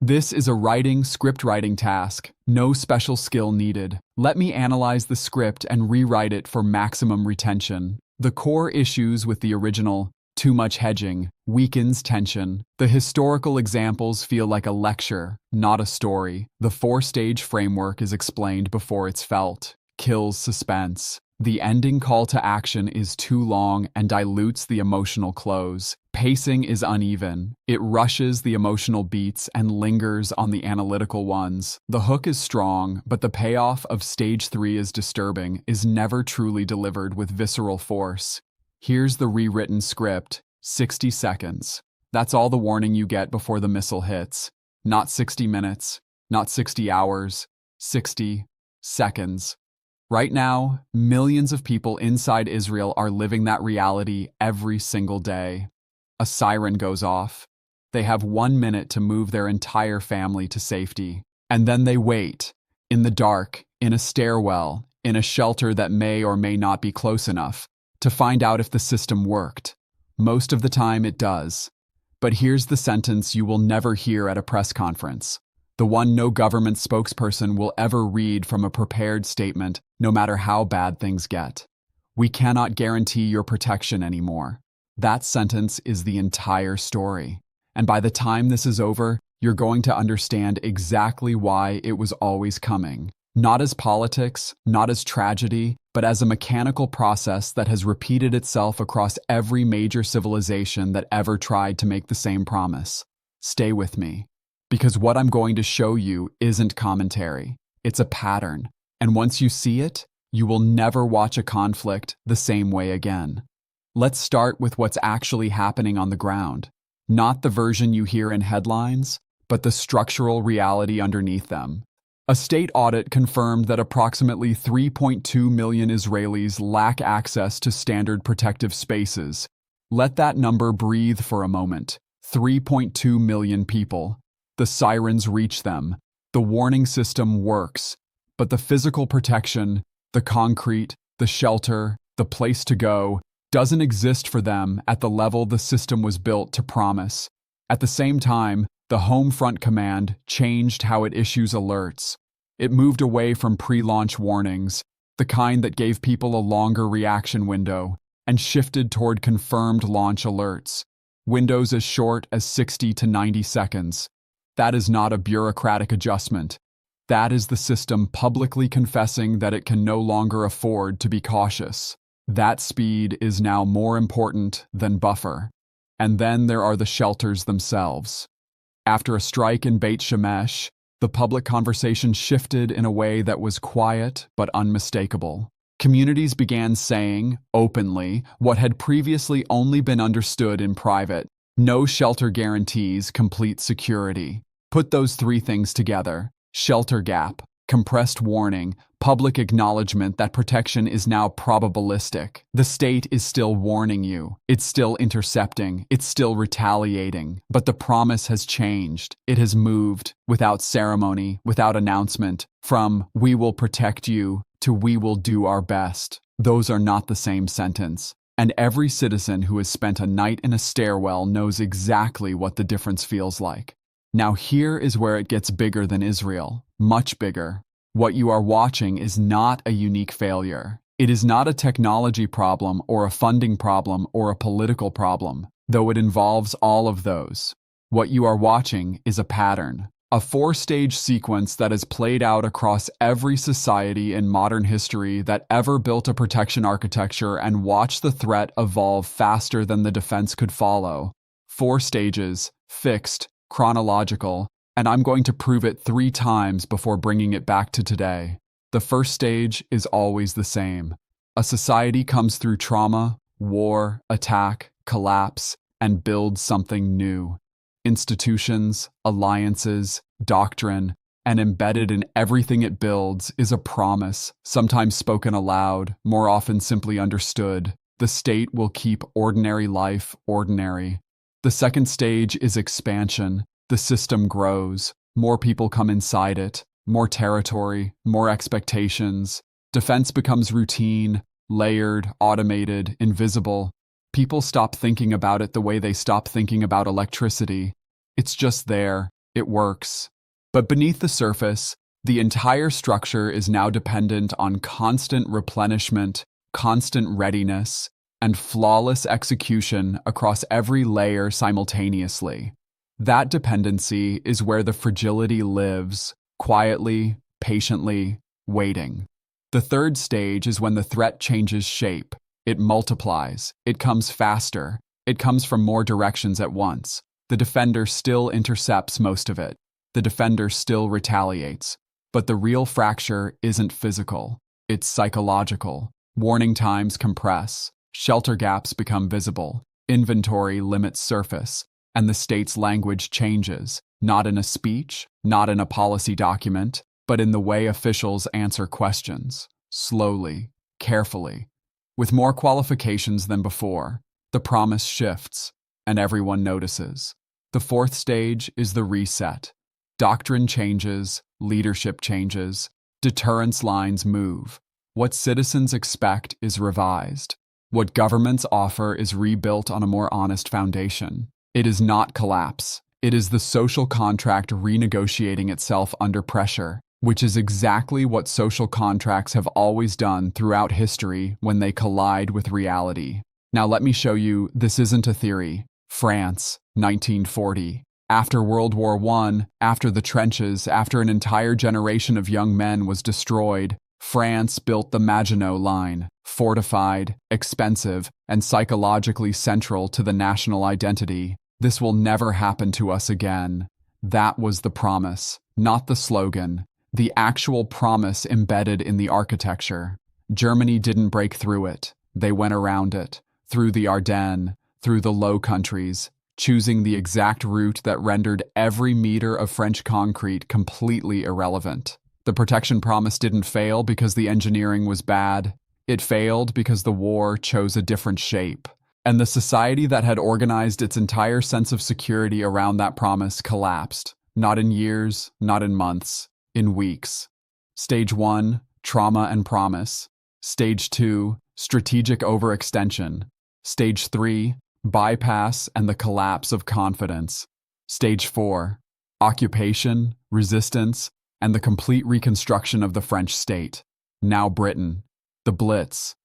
This is a script writing task, no special skill needed. Let me analyze the script and rewrite it for maximum retention. The core issues with the original, too much hedging, weakens tension. The historical examples feel like a lecture, not a story. The four-stage framework is explained before it's felt, kills suspense. The ending call to action is too long and dilutes the emotional close. Pacing is uneven. It rushes the emotional beats and lingers on the analytical ones. The hook is strong, but the payoff of stage 3 is disturbing, is never truly delivered with visceral force. Here's the rewritten script, 60 seconds. That's all the warning you get before the missile hits. Not 60 minutes, not 60 hours, 60 seconds. Right now, millions of people inside Israel are living that reality every single day. A siren goes off. They have 1 minute to move their entire family to safety. And then they wait, in the dark, in a stairwell, in a shelter that may or may not be close enough, to find out if the system worked. Most of the time it does. But here's the sentence you will never hear at a press conference. The one no government spokesperson will ever read from a prepared statement, no matter how bad things get. We cannot guarantee your protection anymore. That sentence is the entire story. And by the time this is over, you're going to understand exactly why it was always coming. Not as politics, not as tragedy, but as a mechanical process that has repeated itself across every major civilization that ever tried to make the same promise. Stay with me. Because what I'm going to show you isn't commentary. It's a pattern. And once you see it, you will never watch a conflict the same way again. Let's start with what's actually happening on the ground. Not the version you hear in headlines, but the structural reality underneath them. A state audit confirmed that approximately 3.2 million Israelis lack access to standard protective spaces. Let that number breathe for a moment. 3.2 million people. The sirens reach them. The warning system works. But the physical protection, the concrete, the shelter, the place to go, doesn't exist for them at the level the system was built to promise. At the same time, the Home Front Command changed how it issues alerts. It moved away from pre-launch warnings, the kind that gave people a longer reaction window, and shifted toward confirmed launch alerts, windows as short as 60 to 90 seconds. That is not a bureaucratic adjustment. That is the system publicly confessing that it can no longer afford to be cautious. That speed is now more important than buffer. And then there are the shelters themselves. After a strike in Beit Shemesh, the public conversation shifted in a way that was quiet but unmistakable. Communities began saying, openly, what had previously only been understood in private. No shelter guarantees complete security. Put those three things together: shelter gap, compressed warning, public acknowledgement that protection is now probabilistic. The state is still warning you. It's still intercepting. It's still retaliating. But the promise has changed. It has moved, without ceremony, without announcement, from "we will protect you" to "we will do our best." Those are not the same sentence. And every citizen who has spent a night in a stairwell knows exactly what the difference feels like. Now here is where it gets bigger than Israel, much bigger. What you are watching is not a unique failure. It is not a technology problem or a funding problem or a political problem, though it involves all of those. What you are watching is a pattern, a four-stage sequence that has played out across every society in modern history that ever built a protection architecture and watched the threat evolve faster than the defense could follow. 4 stages, fixed, chronological, and I'm going to prove it 3 times before bringing it back to today. The first stage is always the same. A society comes through trauma, war, attack, collapse, and builds something new. Institutions, alliances, doctrine, and embedded in everything it builds is a promise, sometimes spoken aloud, more often simply understood. The state will keep ordinary life ordinary. The second stage is expansion. The system grows. More people come inside it. More territory, more expectations. Defense becomes routine, layered, automated, invisible. People stop thinking about it the way they stop thinking about electricity. It's just there. It works. But beneath the surface, the entire structure is now dependent on constant replenishment, constant readiness, and flawless execution across every layer simultaneously. That dependency is where the fragility lives, quietly, patiently, waiting. The third stage is when the threat changes shape. It multiplies. It comes faster. It comes from more directions at once. The defender still intercepts most of it. The defender still retaliates. But the real fracture isn't physical. It's psychological. Warning times compress. Shelter gaps become visible. Inventory limits surface. And the state's language changes, not in a speech, not in a policy document, but in the way officials answer questions, slowly, carefully. With more qualifications than before, the promise shifts, and everyone notices. The fourth stage is the reset. Doctrine changes, leadership changes, deterrence lines move. What citizens expect is revised. What governments offer is rebuilt on a more honest foundation. It is not collapse. It is the social contract renegotiating itself under pressure, which is exactly what social contracts have always done throughout history when they collide with reality. Now let me show you this isn't a theory. France, 1940. After World War I, after the trenches, after an entire generation of young men was destroyed, France built the Maginot Line, fortified, expensive, and psychologically central to the national identity. This will never happen to us again. That was the promise, not the slogan, the actual promise embedded in the architecture. Germany didn't break through it. They went around it, through the Ardennes, through the Low Countries, choosing the exact route that rendered every meter of French concrete completely irrelevant. The protection promise didn't fail because the engineering was bad. It failed because the war chose a different shape. And the society that had organized its entire sense of security around that promise collapsed. Not in years, not in months, in weeks. Stage 1, trauma and promise. Stage 2, strategic overextension. Stage 3, bypass and the collapse of confidence. Stage 4, occupation, resistance, and the complete reconstruction of the French state. Now Britain. The Blitz.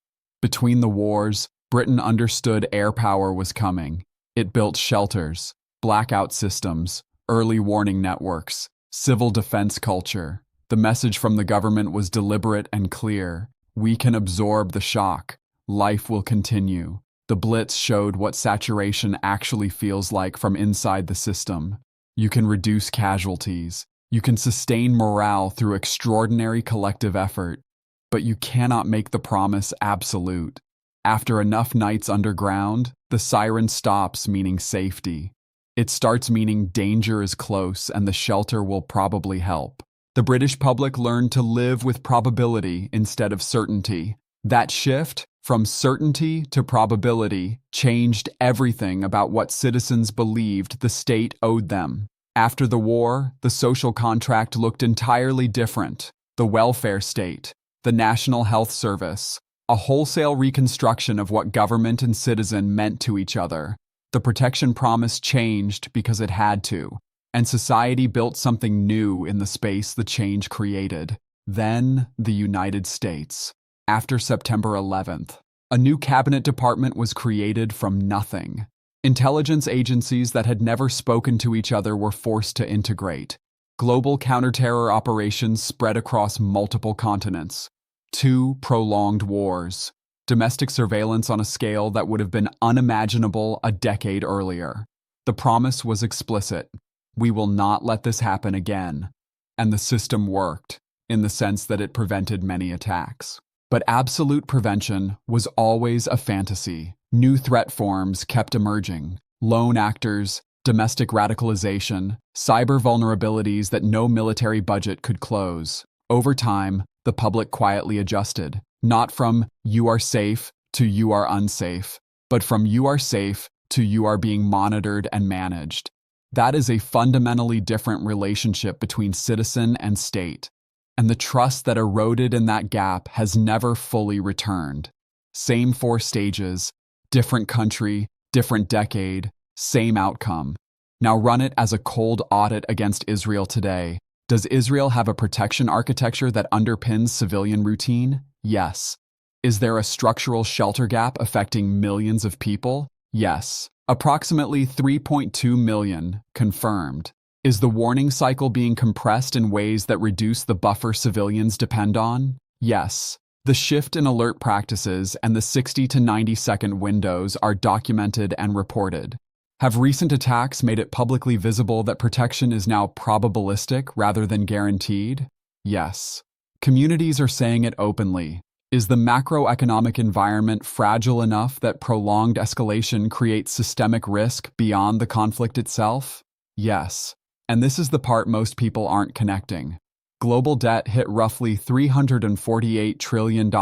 Between the wars, Britain understood air power was coming. It built shelters, blackout systems, early warning networks, civil defense culture. The message from the government was deliberate and clear. We can absorb the shock. Life will continue. The Blitz showed what saturation actually feels like from inside the system. You can reduce casualties. You can sustain morale through extraordinary collective effort. But you cannot make the promise absolute. After enough nights underground, the siren stops meaning safety. It starts meaning danger is close and the shelter will probably help. The British public learned to live with probability instead of certainty. That shift, from certainty to probability, changed everything about what citizens believed the state owed them. After the war, the social contract looked entirely different. The welfare state, the National Health Service, a wholesale reconstruction of what government and citizen meant to each other. The protection promise changed because it had to, and society built something new in the space the change created. Then, the United States. After September 11th, a new cabinet department was created from nothing. Intelligence agencies that had never spoken to each other were forced to integrate. Global counterterror operations spread across multiple continents. 2 prolonged wars. Domestic surveillance on a scale that would have been unimaginable a decade earlier. The promise was explicit. We will not let this happen again. And the system worked, in the sense that it prevented many attacks. But absolute prevention was always a fantasy. New threat forms kept emerging. Lone actors, domestic radicalization, cyber vulnerabilities that no military budget could close. Over time, the public quietly adjusted, not from "you are safe" to "you are unsafe," but from "you are safe" to "you are being monitored and managed." That is a fundamentally different relationship between citizen and state, and the trust that eroded in that gap has never fully returned. Same 4 stages, different country, different decade, same outcome. Now run it as a cold audit against Israel today. Does Israel have a protection architecture that underpins civilian routine? Yes. Is there a structural shelter gap affecting millions of people? Yes. Approximately 3.2 million, confirmed. Is the warning cycle being compressed in ways that reduce the buffer civilians depend on? Yes. The shift in alert practices and the 60 to 90-second windows are documented and reported. Have recent attacks made it publicly visible that protection is now probabilistic rather than guaranteed? Yes. Communities are saying it openly. Is the macroeconomic environment fragile enough that prolonged escalation creates systemic risk beyond the conflict itself? Yes. And this is the part most people aren't connecting. Global debt hit roughly $348 trillion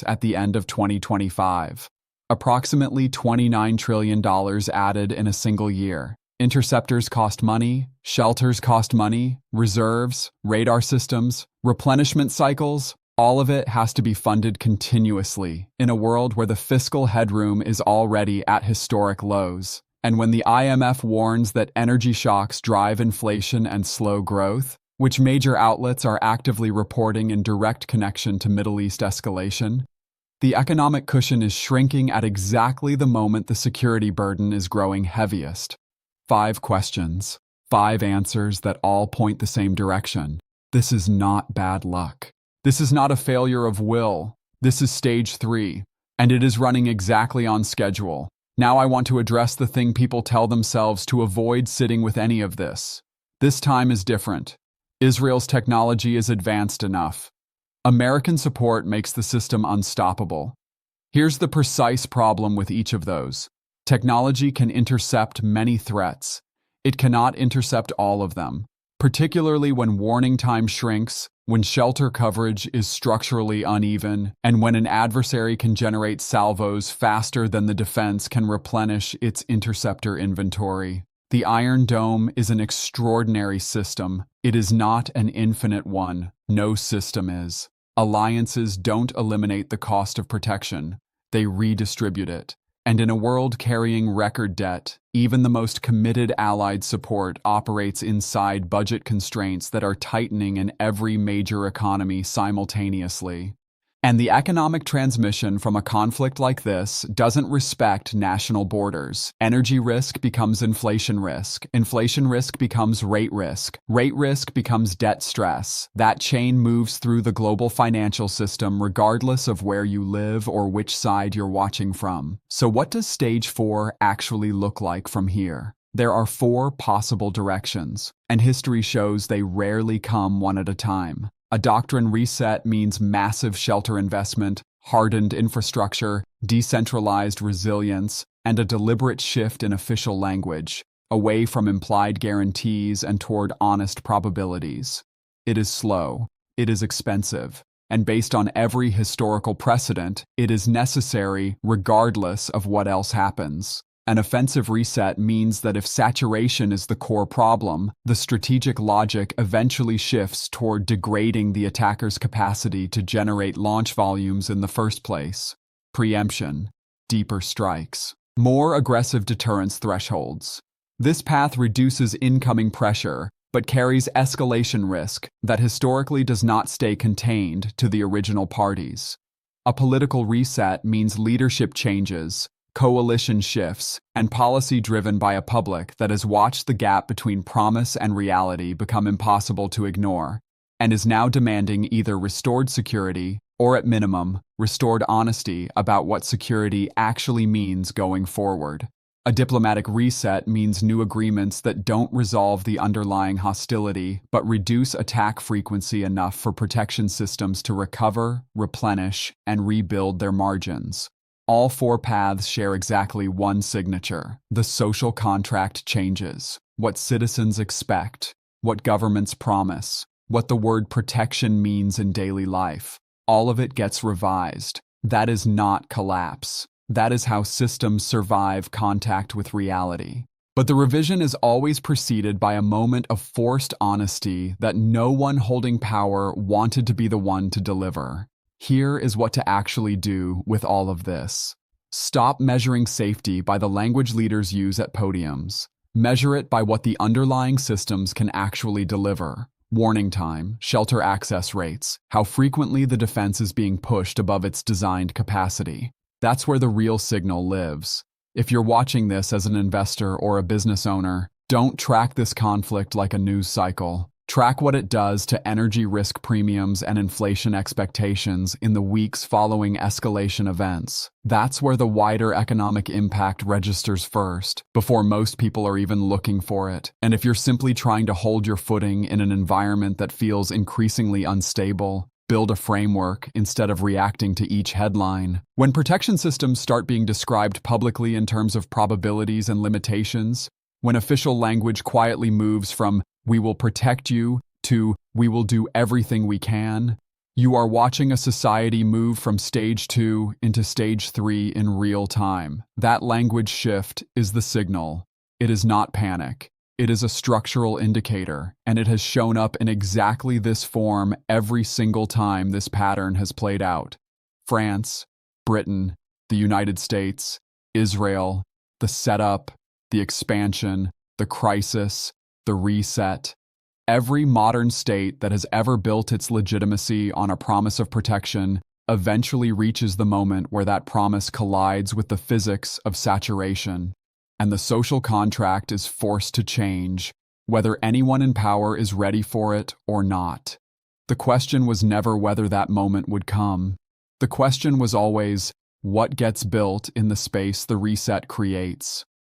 at the end of 2025. Approximately $29 trillion added in a single year. Interceptors cost money, shelters cost money, reserves, radar systems, replenishment cycles, all of it has to be funded continuously in a world where the fiscal headroom is already at historic lows. And when the IMF warns that energy shocks drive inflation and slow growth, which major outlets are actively reporting in direct connection to Middle East escalation, the economic cushion is shrinking at exactly the moment the security burden is growing heaviest. 5 questions, 5 answers that all point the same direction. This is not bad luck. This is not a failure of will. This is stage 3, and it is running exactly on schedule. Now I want to address the thing people tell themselves to avoid sitting with any of this. This time is different. Israel's technology is advanced enough. American support makes the system unstoppable. Here's the precise problem with each of those. Technology can intercept many threats. It cannot intercept all of them, particularly when warning time shrinks, when shelter coverage is structurally uneven, and when an adversary can generate salvos faster than the defense can replenish its interceptor inventory. The Iron Dome is an extraordinary system. It is not an infinite one. No system is. Alliances don't eliminate the cost of protection. They redistribute it. And in a world carrying record debt, even the most committed allied support operates inside budget constraints that are tightening in every major economy simultaneously. And the economic transmission from a conflict like this doesn't respect national borders. Energy risk becomes inflation risk becomes rate risk becomes debt stress. That chain moves through the global financial system regardless of where you live or which side you're watching from. So what does stage 4 actually look like from here? There are 4 possible directions, and history shows they rarely come one at a time. A doctrine reset means massive shelter investment, hardened infrastructure, decentralized resilience, and a deliberate shift in official language, away from implied guarantees and toward honest probabilities. It is slow, it is expensive, and based on every historical precedent, it is necessary regardless of what else happens. An offensive reset means that if saturation is the core problem, the strategic logic eventually shifts toward degrading the attacker's capacity to generate launch volumes in the first place. Preemption, deeper strikes, more aggressive deterrence thresholds. This path reduces incoming pressure, but carries escalation risk that historically does not stay contained to the original parties. A political reset means leadership changes, coalition shifts, and policy driven by a public that has watched the gap between promise and reality become impossible to ignore, and is now demanding either restored security or, at minimum, restored honesty about what security actually means going forward. A diplomatic reset means new agreements that don't resolve the underlying hostility but reduce attack frequency enough for protection systems to recover, replenish, and rebuild their margins. All 4 paths share exactly one signature. The social contract changes. What citizens expect, what governments promise, what the word protection means in daily life. All of it gets revised. That is not collapse. That is how systems survive contact with reality. But the revision is always preceded by a moment of forced honesty that no one holding power wanted to be the one to deliver. Here is what to actually do with all of this. Stop measuring safety by the language leaders use at podiums. Measure it by what the underlying systems can actually deliver. Warning time, shelter access rates, how frequently the defense is being pushed above its designed capacity. That's where the real signal lives. If you're watching this as an investor or a business owner, don't track this conflict like a news cycle. Track what it does to energy risk premiums and inflation expectations in the weeks following escalation events. That's where the wider economic impact registers first, before most people are even looking for it. And if you're simply trying to hold your footing in an environment that feels increasingly unstable, build a framework instead of reacting to each headline. When protection systems start being described publicly in terms of probabilities and limitations, when official language quietly moves from "we will protect you" to "we will do everything we can," you are watching a society move from stage 2 into stage 3 in real time. That language shift is the signal. It is not panic. It is a structural indicator, and it has shown up in exactly this form every single time this pattern has played out. France, Britain, the United States, Israel, the setup, the expansion, the crisis, the reset. Every modern state that has ever built its legitimacy on a promise of protection eventually reaches the moment where that promise collides with the physics of saturation, and the social contract is forced to change, whether anyone in power is ready for it or not. The question was never whether that moment would come. The question was always, what gets built in the space the reset creates?